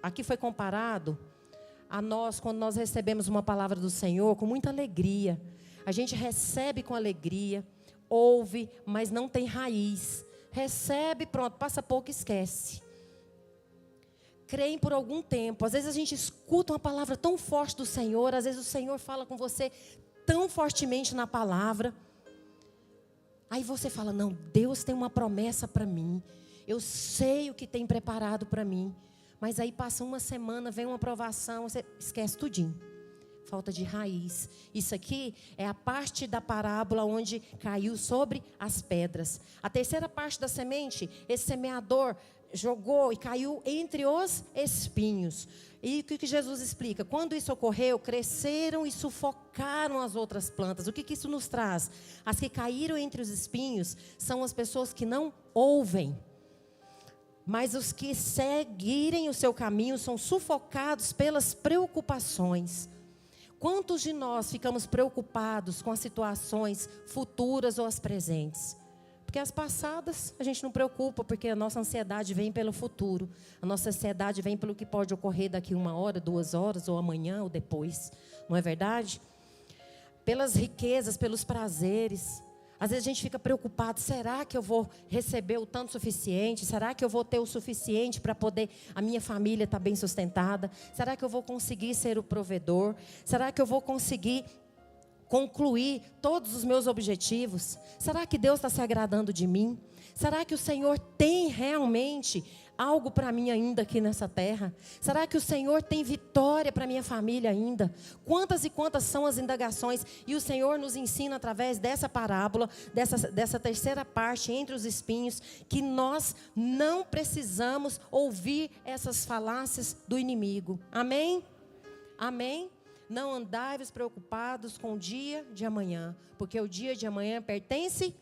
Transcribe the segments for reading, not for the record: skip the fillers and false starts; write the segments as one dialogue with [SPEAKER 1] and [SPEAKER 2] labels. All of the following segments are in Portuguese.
[SPEAKER 1] aqui foi comparado a nós, quando nós recebemos uma palavra do Senhor, com muita alegria. A gente recebe com alegria, ouve, mas não tem raiz. Recebe, pronto, passa pouco e esquece. Creem por algum tempo. Às vezes a gente escuta uma palavra tão forte do Senhor, às vezes o Senhor fala com você tão fortemente na palavra. Aí você fala, não, Deus tem uma promessa para mim. Eu sei o que tem preparado para mim. Mas aí passa uma semana, vem uma provação, você esquece tudinho. Falta de raiz. Isso aqui é a parte da parábola onde caiu sobre as pedras. A terceira parte da semente, esse semeador jogou e caiu entre os espinhos. E o que Jesus explica? Quando isso ocorreu, cresceram e sufocaram as outras plantas. O que isso nos traz? As que caíram entre os espinhos são as pessoas que não ouvem. Mas os que seguirem o seu caminho são sufocados pelas preocupações. Quantos de nós ficamos preocupados com as situações futuras ou as presentes? Porque as passadas a gente não preocupa, porque a nossa ansiedade vem pelo futuro. A nossa ansiedade vem pelo que pode ocorrer daqui 1 hora, 2 horas, ou amanhã, ou depois. Não é verdade? Pelas riquezas, pelos prazeres. Às vezes a gente fica preocupado, será que eu vou receber o tanto suficiente? Será que eu vou ter o suficiente para poder, a minha família estar bem sustentada? Será que eu vou conseguir ser o provedor? Será que eu vou conseguir concluir todos os meus objetivos? Será que Deus está se agradando de mim? Será que o Senhor tem realmente algo para mim ainda aqui nessa terra? Será que o Senhor tem vitória para minha família ainda? Quantas e quantas são as indagações? E o Senhor nos ensina através dessa parábola, dessa terceira parte entre os espinhos, que nós não precisamos ouvir essas falácias do inimigo. Amém? Amém? Não andai-vos preocupados com o dia de amanhã, porque o dia de amanhã pertence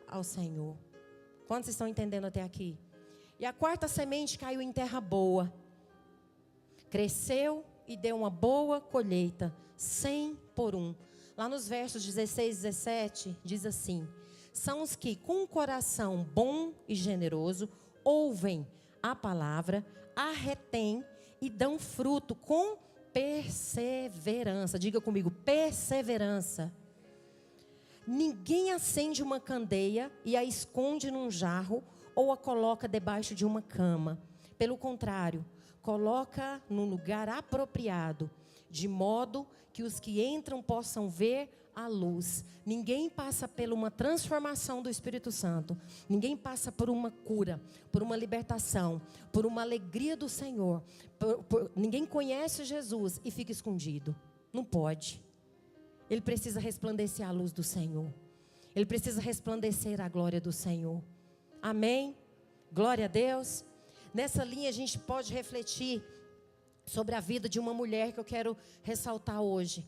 [SPEAKER 1] ao Senhor. Quantos estão entendendo até aqui? E a quarta semente caiu em terra boa. Cresceu e deu uma boa colheita, 100 por 1. Lá nos versos 16 e 17, diz assim: são os que com um coração bom e generoso ouvem a palavra, a retêm e dão fruto com perseverança. Diga comigo, perseverança. Ninguém acende uma candeia e a esconde num jarro ou a coloca debaixo de uma cama. Pelo contrário, coloca num lugar apropriado, de modo que os que entram possam ver a luz. Ninguém passa por uma transformação do Espírito Santo. Ninguém passa por uma cura, por uma libertação, por uma alegria do Senhor. Ninguém conhece Jesus e fica escondido. Não pode. Ele precisa resplandecer a luz do Senhor. Ele precisa resplandecer a glória do Senhor. Amém? Glória a Deus. Nessa linha a gente pode refletir sobre a vida de uma mulher que eu quero ressaltar hoje.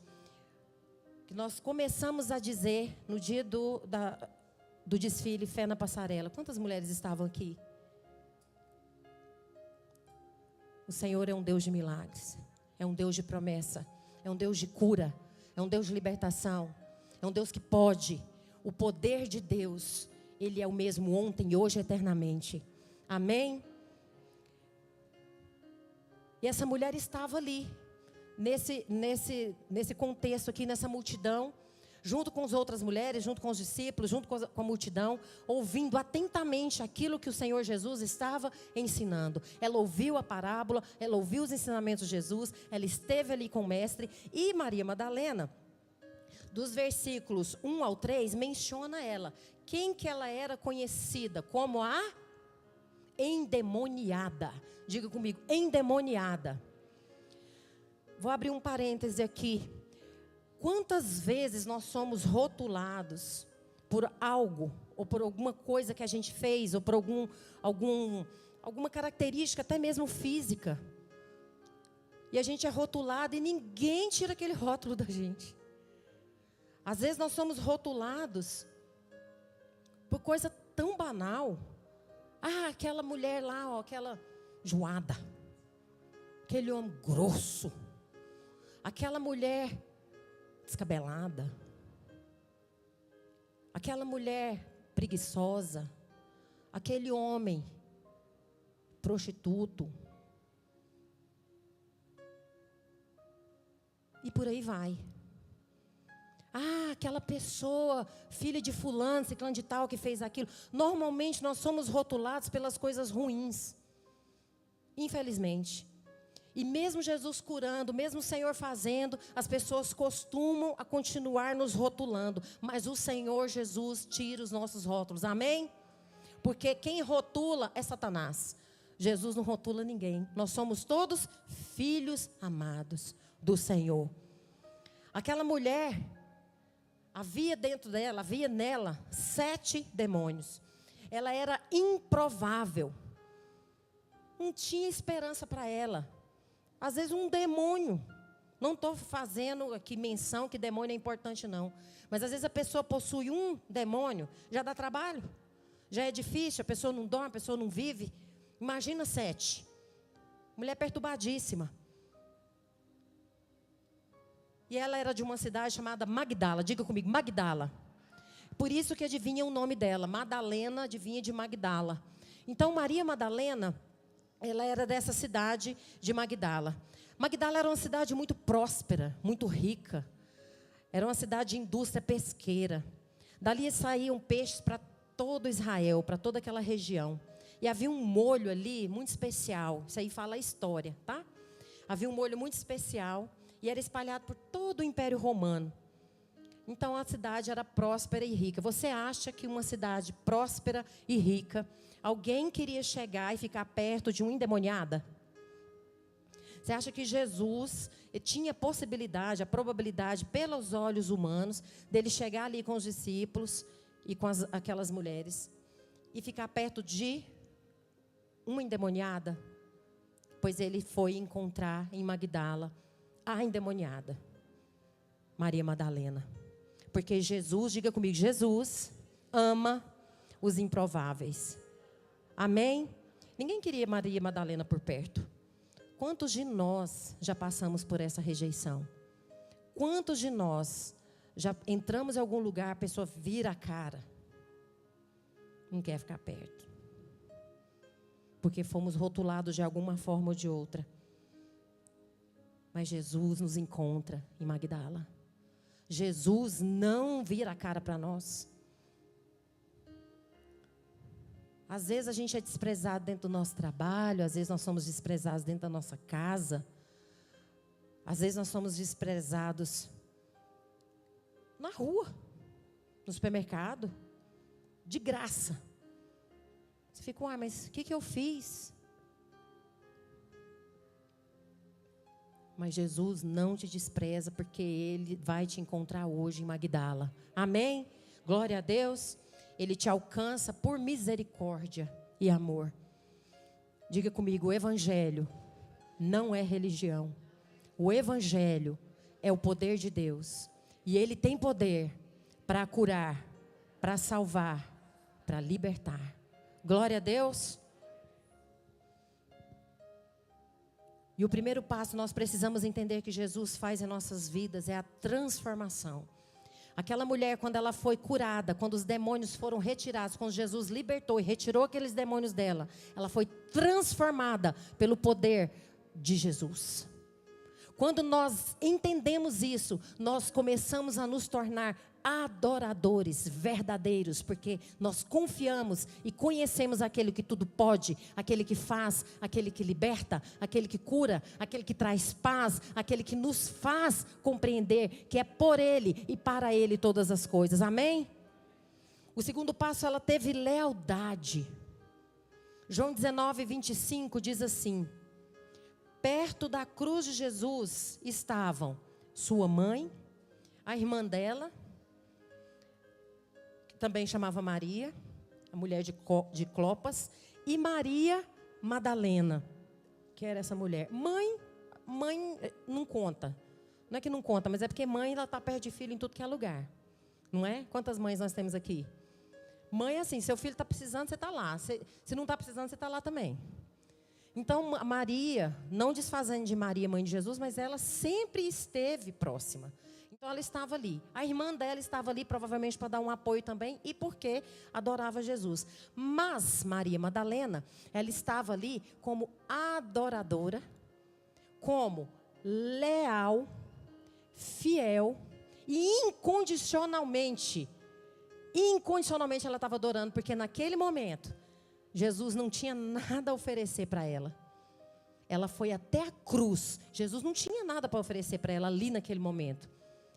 [SPEAKER 1] Que nós começamos a dizer no dia do desfile Fé na Passarela. Quantas mulheres estavam aqui? O Senhor é um Deus de milagres. É um Deus de promessa. É um Deus de cura. É um Deus de libertação. É um Deus que pode. O poder de Deus, Ele é o mesmo ontem, hoje e eternamente. Amém? E essa mulher estava ali, nesse contexto aqui, nessa multidão, junto com as outras mulheres, junto com os discípulos, junto com a multidão, ouvindo atentamente aquilo que o Senhor Jesus estava ensinando. Ela ouviu a parábola, ela ouviu os ensinamentos de Jesus, ela esteve ali com o mestre. E Maria Madalena, dos versículos 1 ao 3, menciona ela. Quem que ela era conhecida? Como a endemoniada. Diga comigo, endemoniada. Vou abrir um parêntese aqui. Quantas vezes nós somos rotulados por algo, ou por alguma coisa que a gente fez, ou por alguma característica, até mesmo física. E a gente é rotulado e ninguém tira aquele rótulo da gente. Às vezes nós somos rotulados por coisa tão banal. Ah, aquela mulher lá, ó, aquela joada. Aquele homem grosso. Aquela mulher descabelada. Aquela mulher preguiçosa. Aquele homem prostituto. E por aí vai. Ah, aquela pessoa, filha de fulano, ciclano de tal, que fez aquilo. Normalmente nós somos rotulados pelas coisas ruins. Infelizmente. E mesmo Jesus curando, mesmo o Senhor fazendo, as pessoas costumam a continuar nos rotulando. Mas o Senhor Jesus tira os nossos rótulos. Amém? Porque quem rotula é Satanás. Jesus não rotula ninguém. Nós somos todos filhos amados do Senhor. Aquela mulher, havia dentro dela, havia nela 7 demônios. Ela era improvável. Não tinha esperança para ela. Às vezes um demônio. Não estou fazendo aqui menção que demônio é importante, não. Mas às vezes a pessoa possui um demônio, já dá trabalho. Já é difícil, a pessoa não dorme, a pessoa não vive. Imagina 7. Mulher perturbadíssima. E ela era de uma cidade chamada Magdala. Diga comigo, Magdala. Por isso que adivinha o nome dela. Madalena adivinha de Magdala. Então Maria Madalena, ela era dessa cidade de Magdala. Magdala era uma cidade muito próspera, muito rica. Era uma cidade de indústria pesqueira. Dali saíam peixes para todo Israel, para toda aquela região. E havia um molho ali muito especial. Isso aí fala a história, tá? Havia um molho muito especial e era espalhado por todo o Império Romano. Então a cidade era próspera e rica. Você acha que uma cidade próspera e rica, alguém queria chegar e ficar perto de uma endemoniada? Você acha que Jesus tinha possibilidade, a probabilidade, pelos olhos humanos, dele chegar ali com os discípulos e com aquelas mulheres e ficar perto de uma endemoniada? Pois ele foi encontrar em Magdala a endemoniada, Maria Madalena. Porque Jesus, diga comigo, Jesus ama os improváveis. Amém? Ninguém queria Maria Madalena por perto. Quantos de nós já passamos por essa rejeição? Quantos de nós já entramos em algum lugar, a pessoa vira a cara, não quer ficar perto? Porque fomos rotulados de alguma forma ou de outra. Mas Jesus nos encontra em Magdala. Jesus não vira a cara para nós. Às vezes a gente é desprezado dentro do nosso trabalho, às vezes nós somos desprezados dentro da nossa casa, às vezes nós somos desprezados na rua, no supermercado, de graça. Você fica, mas o que eu fiz? Mas Jesus não te despreza, porque Ele vai te encontrar hoje em Magdala. Amém? Glória a Deus. Ele te alcança por misericórdia e amor. Diga comigo, o Evangelho não é religião. O Evangelho é o poder de Deus. E Ele tem poder para curar, para salvar, para libertar. Glória a Deus. E o primeiro passo, nós precisamos entender que Jesus faz em nossas vidas é a transformação. Aquela mulher, quando ela foi curada, quando os demônios foram retirados, quando Jesus libertou e retirou aqueles demônios dela, ela foi transformada pelo poder de Jesus. Quando nós entendemos isso, nós começamos a nos tornar adoradores verdadeiros, porque nós confiamos e conhecemos aquele que tudo pode, aquele que faz, aquele que liberta, aquele que cura, aquele que traz paz, aquele que nos faz compreender que é por Ele e para Ele todas as coisas. Amém? O segundo passo, ela teve lealdade. João 19:25 diz assim: perto da cruz de Jesus estavam sua mãe, a irmã dela, que também chamava Maria, a mulher de Clopas, e Maria Madalena, que era essa mulher. Mãe não conta. Não é que não conta, mas é porque mãe, ela está perto de filho em tudo que é lugar. Não é? Quantas mães nós temos aqui? Mãe é assim, seu filho está precisando, você está lá. Se não está precisando, você está lá também. Então, Maria, não desfazendo de Maria, mãe de Jesus, mas ela sempre esteve próxima. Então, ela estava ali. A irmã dela estava ali, provavelmente, para dar um apoio também, e porque adorava Jesus. Mas, Maria Madalena, ela estava ali como adoradora, como leal fiel e incondicionalmente ela estava adorando, porque naquele momento Jesus não tinha nada a oferecer para ela. Ela foi até a cruz. Jesus não tinha nada para oferecer para ela ali naquele momento.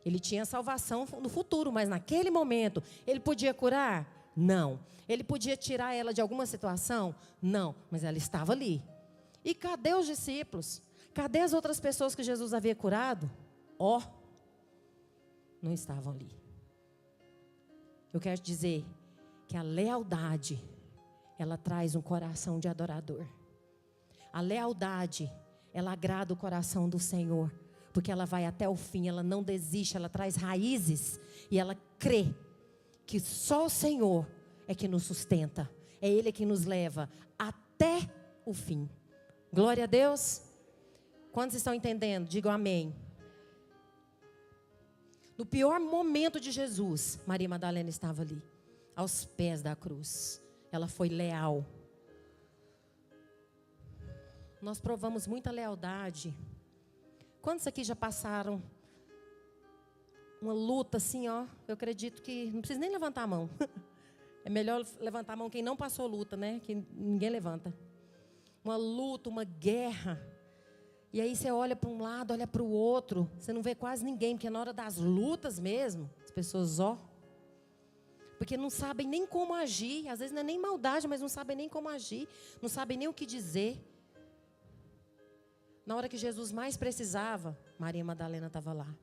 [SPEAKER 1] Ele tinha salvação no futuro, mas naquele momento, ele podia curar? Não. Ele podia tirar ela de alguma situação? Não. Mas ela estava ali. E cadê os discípulos? Cadê as outras pessoas que Jesus havia curado? Não estavam ali. Eu quero te dizer que a lealdade, ela traz um coração de adorador. A lealdade, ela agrada o coração do Senhor, porque ela vai até o fim, ela não desiste, ela traz raízes e ela crê que só o Senhor é que nos sustenta, é Ele que nos leva até o fim. Glória a Deus. Quantos estão entendendo? Digam amém. No pior momento de Jesus, Maria Madalena estava ali, aos pés da cruz. Ela foi leal. Nós provamos muita lealdade. Quantos aqui já passaram uma luta assim, ó? Eu acredito que não precisa nem levantar a mão. É melhor levantar a mão quem não passou luta, né? Que ninguém levanta. Uma luta, uma guerra. E aí você olha para um lado, olha para o outro. Você não vê quase ninguém, porque na hora das lutas mesmo, as pessoas, porque não sabem nem como agir. Às vezes não é nem maldade, mas não sabem nem como agir. Não sabem nem o que dizer. Na hora que Jesus mais precisava, Maria Madalena estava lá.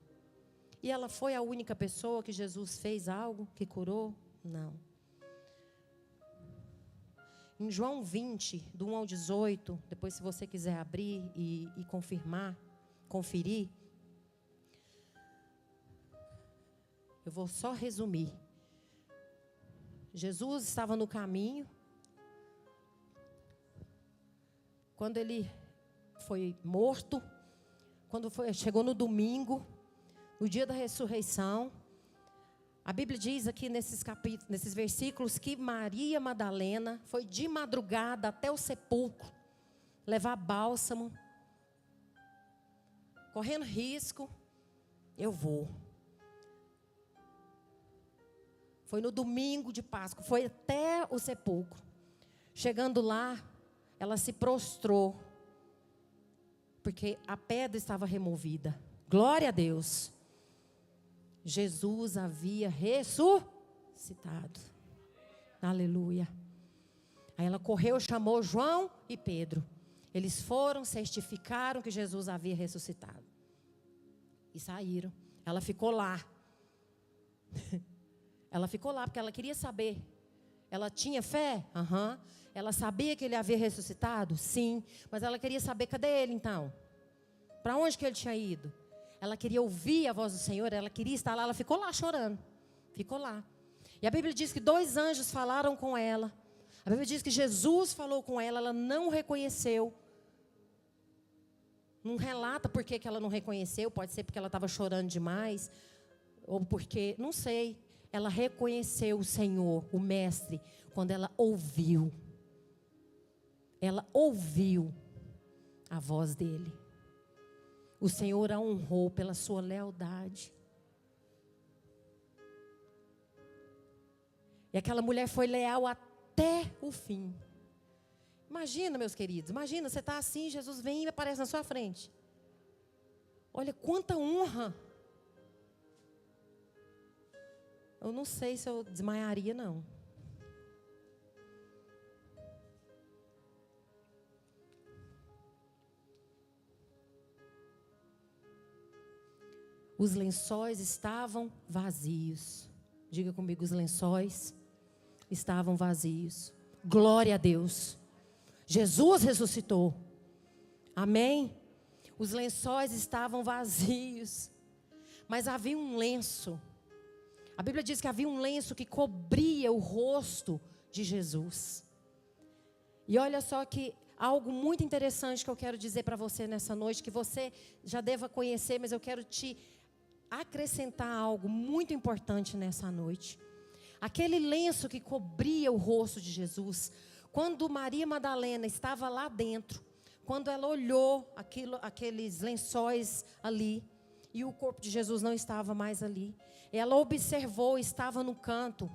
[SPEAKER 1] E ela foi a única pessoa que Jesus fez algo, que curou? Não. Em João 20, do 1 ao 18, depois se você quiser abrir e conferir, eu vou só resumir. Jesus estava no caminho, quando ele foi morto, chegou no domingo, no dia da ressurreição. A Bíblia diz aqui nesses versículos que Maria Madalena foi de madrugada até o sepulcro, levar bálsamo, correndo risco, eu vou. Foi no domingo de Páscoa, foi até o sepulcro. Chegando lá, ela se prostrou, porque a pedra estava removida. Glória a Deus. Jesus havia ressuscitado. Aleluia. Aí ela correu, chamou João e Pedro. Eles foram, certificaram que Jesus havia ressuscitado. E saíram. Ela ficou lá. Ela ficou lá porque ela queria saber. Ela tinha fé? Aham. Ela sabia que ele havia ressuscitado? Sim. Mas ela queria saber, cadê ele então? Para onde que ele tinha ido? Ela queria ouvir a voz do Senhor, ela queria estar lá, ela ficou lá chorando. Ficou lá. E a Bíblia diz que 2 anjos falaram com ela. A Bíblia diz que Jesus falou com ela, ela não reconheceu. Não relata por que ela não reconheceu, pode ser porque ela estava chorando demais, ou porque, não sei. Ela reconheceu o Senhor, o Mestre, quando ela ouviu. Ela ouviu a voz dele. O Senhor a honrou pela sua lealdade. E aquela mulher foi leal até o fim. Imagina, meus queridos, imagina, você está assim, Jesus vem e aparece na sua frente. Olha quanta honra. Eu não sei se eu desmaiaria, não. Os lençóis estavam vazios. Diga comigo, os lençóis estavam vazios. Glória a Deus. Jesus ressuscitou. Amém? Os lençóis estavam vazios. Mas havia um lenço. A Bíblia diz que havia um lenço que cobria o rosto de Jesus. E olha só que algo muito interessante que eu quero dizer para você nessa noite, que você já deva conhecer, mas eu quero te acrescentar algo muito importante nessa noite. Aquele lenço que cobria o rosto de Jesus, quando Maria Madalena estava lá dentro, quando ela olhou aqueles lençóis ali, E o corpo de Jesus não estava mais ali. Ela observou, estava no canto,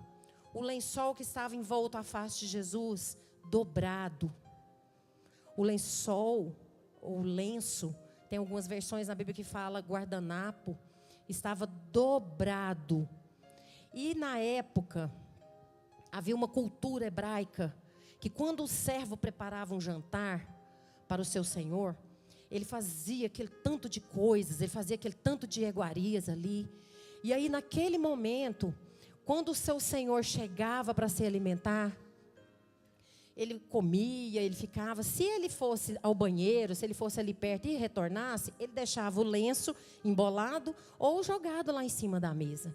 [SPEAKER 1] o lençol que estava envolto à face de Jesus, dobrado. O lençol, ou lenço, tem algumas versões na Bíblia que fala guardanapo, estava dobrado. E na época, havia uma cultura hebraica, que quando o servo preparava um jantar para o seu senhor, ele fazia aquele tanto de coisas, ele fazia aquele tanto de iguarias ali. E aí naquele momento, quando o seu senhor chegava para se alimentar, ele comia, ele ficava. Se ele fosse ao banheiro, se ele fosse ali perto e retornasse, ele deixava o lenço embolado ou jogado lá em cima da mesa.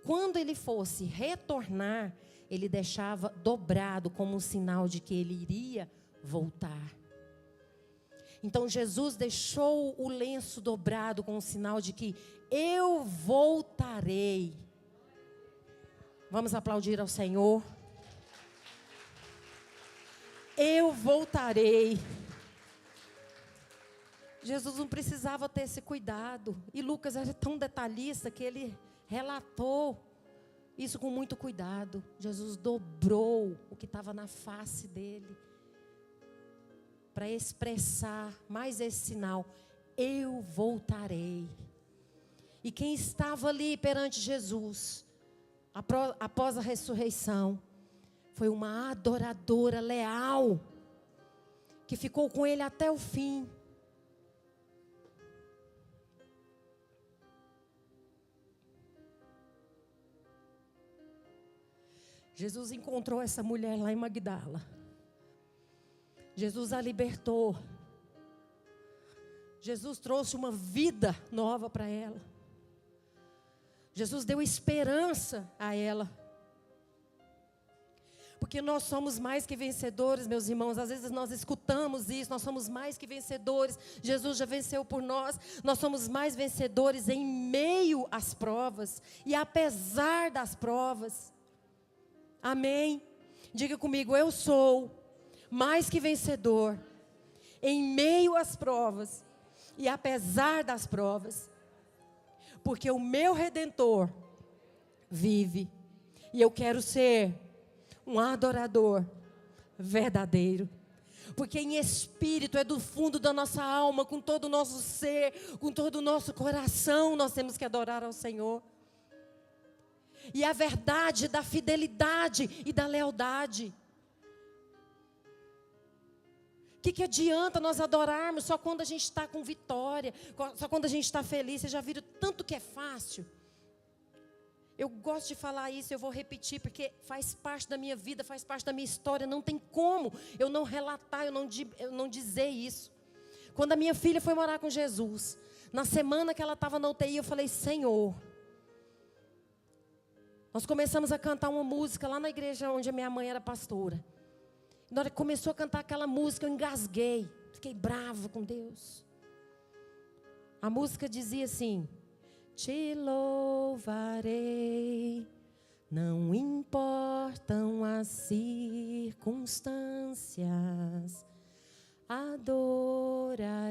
[SPEAKER 1] Quando ele fosse retornar, ele deixava dobrado como um sinal de que ele iria voltar. Então Jesus deixou o lenço dobrado com um sinal de que eu voltarei. Vamos aplaudir ao Senhor. Eu voltarei. Jesus não precisava ter esse cuidado. E Lucas era tão detalhista que ele relatou isso com muito cuidado. Jesus dobrou o que estava na face dele, para expressar mais esse sinal: eu voltarei. E quem estava ali perante Jesus, após a ressurreição, foi uma adoradora leal, que ficou com ele até o fim. Jesus encontrou essa mulher lá em Magdala. Jesus a libertou. Jesus trouxe uma vida nova para ela. Jesus deu esperança a ela. Porque nós somos mais que vencedores, meus irmãos. Às vezes nós escutamos isso, nós somos mais que vencedores. Jesus já venceu por nós. Nós somos mais vencedores em meio às provas e apesar das provas. Amém? Diga comigo, eu sou mais que vencedor em meio às provas e apesar das provas. Porque o meu Redentor vive e eu quero ser um adorador verdadeiro. Porque em espírito, é do fundo da nossa alma, com todo o nosso ser, com todo o nosso coração, nós temos que adorar ao Senhor. E a verdade da fidelidade e da lealdade. O que adianta nós adorarmos só quando a gente está com vitória, só quando a gente está feliz? Vocês já viram tanto que é fácil? Eu gosto de falar isso, eu vou repetir, porque faz parte da minha vida, faz parte da minha história. Não tem como eu não relatar, eu não dizer isso. Quando a minha filha foi morar com Jesus, na semana que ela estava na UTI, eu falei: Senhor, nós começamos a cantar uma música lá na igreja onde a minha mãe era pastora. Na hora que começou a cantar aquela música, eu engasguei, fiquei brava com Deus. A música dizia assim: te louvarei, não importam as circunstâncias, adorarei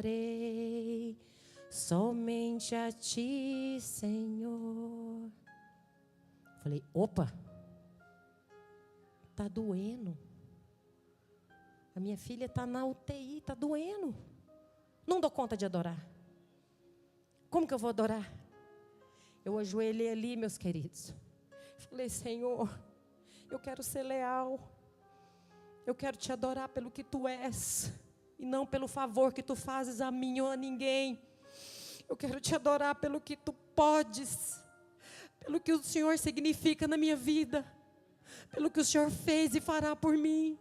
[SPEAKER 1] somente a ti, Senhor. Falei: opa, tá doendo. A minha filha está na UTI, está doendo. Não dou conta de adorar. Como que eu vou adorar? Eu ajoelhei ali, meus queridos. Falei: Senhor, eu quero ser leal. Eu quero te adorar pelo que tu és. E não pelo favor que tu fazes a mim ou a ninguém. Eu quero te adorar pelo que tu podes. Pelo que o Senhor significa na minha vida. Pelo que o Senhor fez e fará por mim.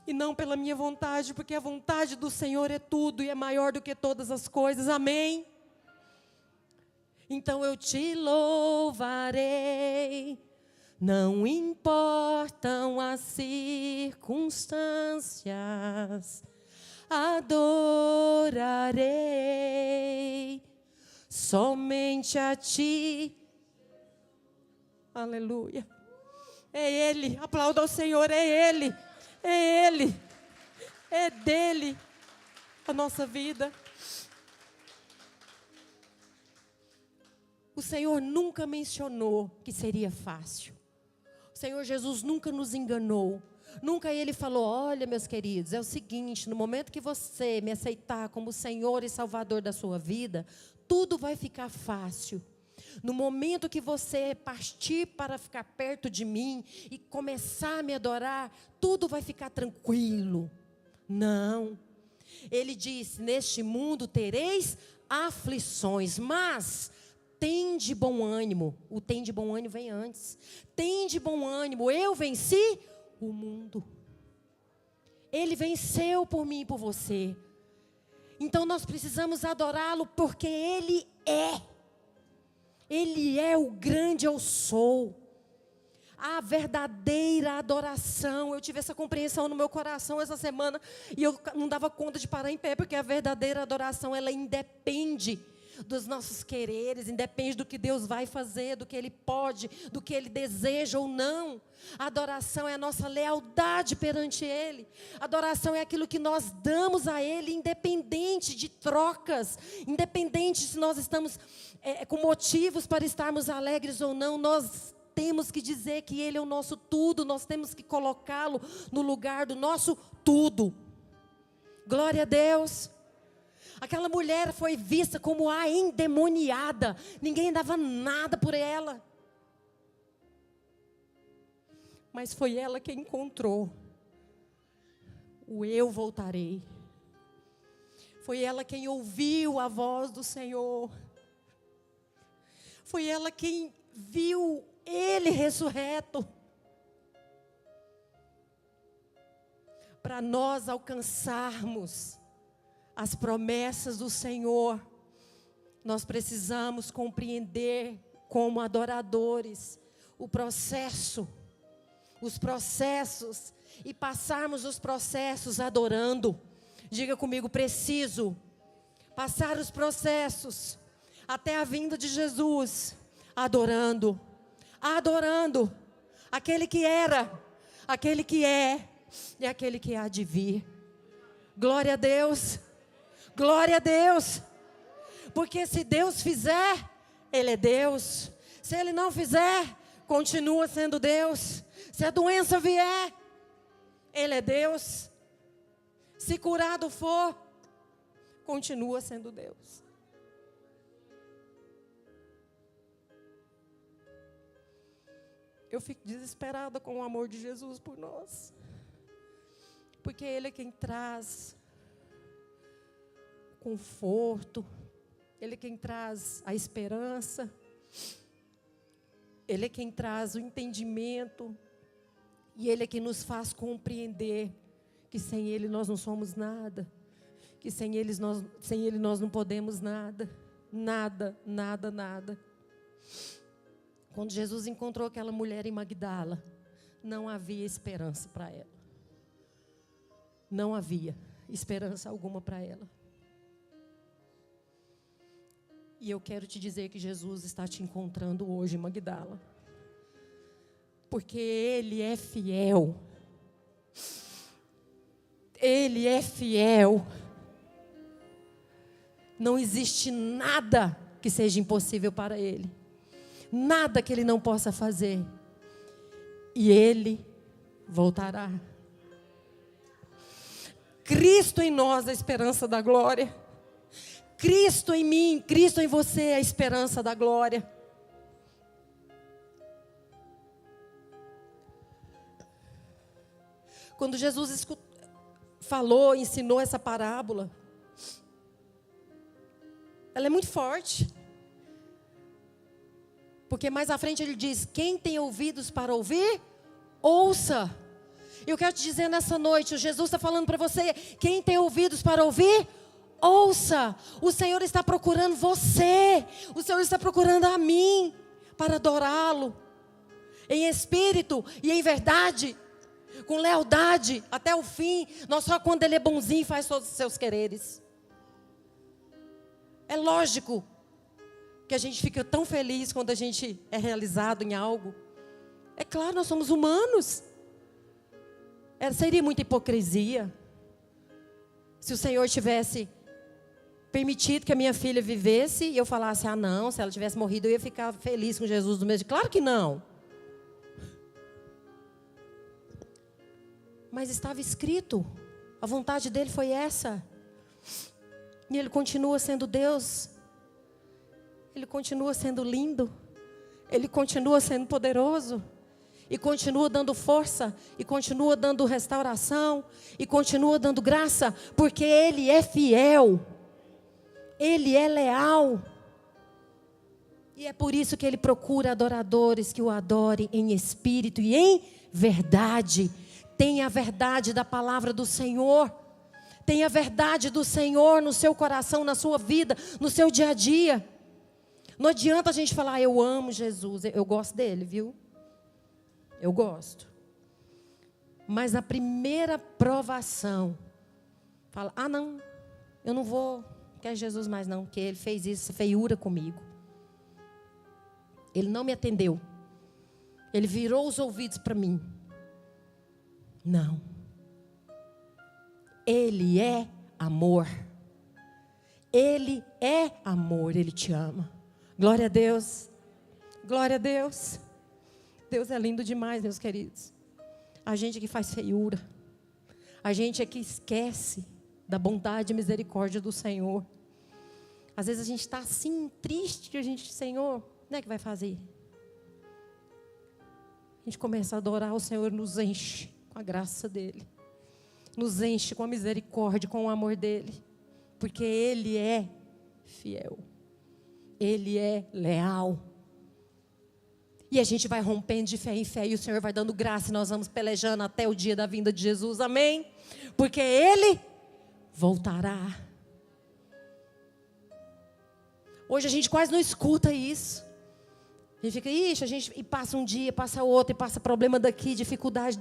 [SPEAKER 1] E não pela minha vontade, porque a vontade do Senhor é tudo e é maior do que todas as coisas. Amém? Então eu te louvarei, não importam as circunstâncias, adorarei somente a ti. Aleluia. É Ele, aplauda ao Senhor, é Ele. É Ele, é dele a nossa vida. O Senhor nunca mencionou que seria fácil. O Senhor Jesus nunca nos enganou. Nunca Ele falou, olha, meus queridos, é o seguinte, no momento que você me aceitar como Senhor e Salvador da sua vida, tudo vai ficar fácil. No momento que você partir para ficar perto de mim e começar a me adorar, tudo vai ficar tranquilo. Não. Ele disse, neste mundo tereis aflições, mas tende bom ânimo. O tem de bom ânimo vem antes. Tende bom ânimo, eu venci o mundo. Ele venceu por mim e por você. Então nós precisamos adorá-lo porque Ele é. Ele é o grande eu sou. A verdadeira adoração. Eu tive essa compreensão no meu coração essa semana e eu não dava conta de parar em pé, porque a verdadeira adoração, ela independe dos nossos quereres, independe do que Deus vai fazer, do que Ele pode, do que Ele deseja ou não. A adoração é a nossa lealdade perante Ele. A adoração é aquilo que nós damos a Ele, independente de trocas, independente se nós estamos com motivos para estarmos alegres ou não. Nós temos que dizer que Ele é o nosso tudo, nós temos que colocá-lo no lugar do nosso tudo. Glória a Deus. Aquela mulher foi vista como a endemoniada. Ninguém dava nada por ela. Mas foi ela quem encontrou o eu voltarei. Foi ela quem ouviu a voz do Senhor. Foi ela quem viu Ele ressurreto. Para nós alcançarmos as promessas do Senhor, nós precisamos compreender como adoradores os processos e passarmos os processos adorando. Diga comigo, preciso passar os processos até a vinda de Jesus, adorando aquele que era, aquele que é e aquele que há de vir. Glória a Deus. Glória a Deus, porque se Deus fizer, Ele é Deus. Se Ele não fizer, continua sendo Deus. Se a doença vier, Ele é Deus. Se curado for, continua sendo Deus. Eu fico desesperada com o amor de Jesus por nós, porque Ele é quem traz conforto, Ele é quem traz a esperança, Ele é quem traz o entendimento, e Ele é quem nos faz compreender que sem Ele nós não somos nada, que sem Ele nós não podemos nada, nada. Quando Jesus encontrou aquela mulher em Magdala, não havia esperança para ela, não havia esperança alguma para ela. E eu quero te dizer que Jesus está te encontrando hoje, Magdala. Porque Ele é fiel. Ele é fiel. Não existe nada que seja impossível para Ele. Nada que Ele não possa fazer. E Ele voltará. Cristo em nós, a esperança da glória. Cristo em mim, Cristo em você é a esperança da glória. Quando Jesus falou, ensinou essa parábola, ela é muito forte. Porque mais à frente ele diz, quem tem ouvidos para ouvir, ouça. Eu quero te dizer nessa noite, o Jesus está falando para você, quem tem ouvidos para ouvir, ouça. O Senhor está procurando você. O Senhor está procurando a mim para adorá-lo em espírito e em verdade, com lealdade até o fim. Não só quando Ele é bonzinho faz todos os seus quereres. É lógico que a gente fica tão feliz quando a gente é realizado em algo. É claro, nós somos humanos. Seria muita hipocrisia se o Senhor tivesse permitido que a minha filha vivesse e eu falasse, não, se ela tivesse morrido eu ia ficar feliz com Jesus do mesmo jeito. Claro que não. Mas estava escrito, a vontade dele foi essa. E ele continua sendo Deus. Ele continua sendo lindo. Ele continua sendo poderoso. E continua dando força. E continua dando restauração. E continua dando graça. Porque Ele é fiel. Ele é leal. E é por isso que Ele procura adoradores que o adorem em espírito e em verdade. Tenha a verdade da palavra do Senhor. Tenha a verdade do Senhor no seu coração, na sua vida, no seu dia a dia. Não adianta a gente falar, eu amo Jesus. Eu gosto dele, viu? Eu gosto. Mas na primeira provação, fala, não, eu não vou, quer Jesus mais não, porque ele fez isso, feiura comigo. Ele não me atendeu. Ele virou os ouvidos para mim. Não. Ele é amor. Ele é amor, Ele te ama. Glória a Deus. Glória a Deus. Deus é lindo demais, meus queridos. A gente que faz feiura. A gente é que esquece da bondade e misericórdia do Senhor. Às vezes a gente está assim, triste, que a gente, Senhor, não é que vai fazer? A gente começa a adorar o Senhor, nos enche com a graça dEle. Nos enche com a misericórdia, com o amor dEle. Porque Ele é fiel. Ele é leal. E a gente vai rompendo de fé em fé. E o Senhor vai dando graça. E nós vamos pelejando até o dia da vinda de Jesus. Amém? Porque Ele voltará. Hoje a gente quase não escuta isso. A gente fica, e passa um dia, passa outro, e passa problema daqui, dificuldade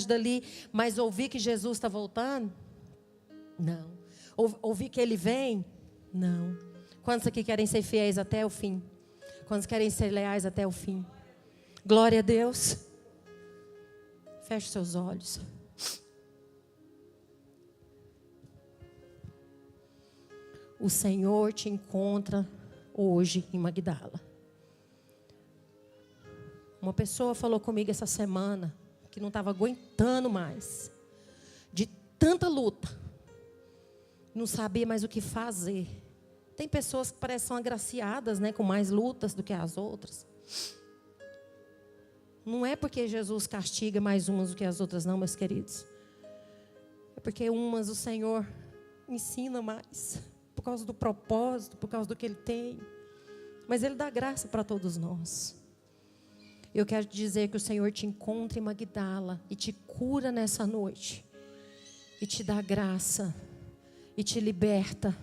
[SPEAKER 1] dali. Mas ouvir que Jesus está voltando? Não. Ouvir que Ele vem? Não. Quantos aqui querem ser fiéis até o fim? Quantos querem ser leais até o fim? Glória a Deus. Feche seus olhos. O Senhor te encontra hoje em Magdala. Uma pessoa falou comigo essa semana que não estava aguentando mais, de tanta luta, não sabia mais o que fazer. Tem pessoas que parecem são agraciadas, né, com mais lutas do que as outras. Não é porque Jesus castiga mais umas do que as outras, não, meus queridos. É porque umas o Senhor ensina mais, por causa do propósito, por causa do que Ele tem. Mas Ele dá graça para todos nós. Eu quero te dizer que o Senhor te encontra em Magdala e te cura nessa noite. E te dá graça. E te liberta.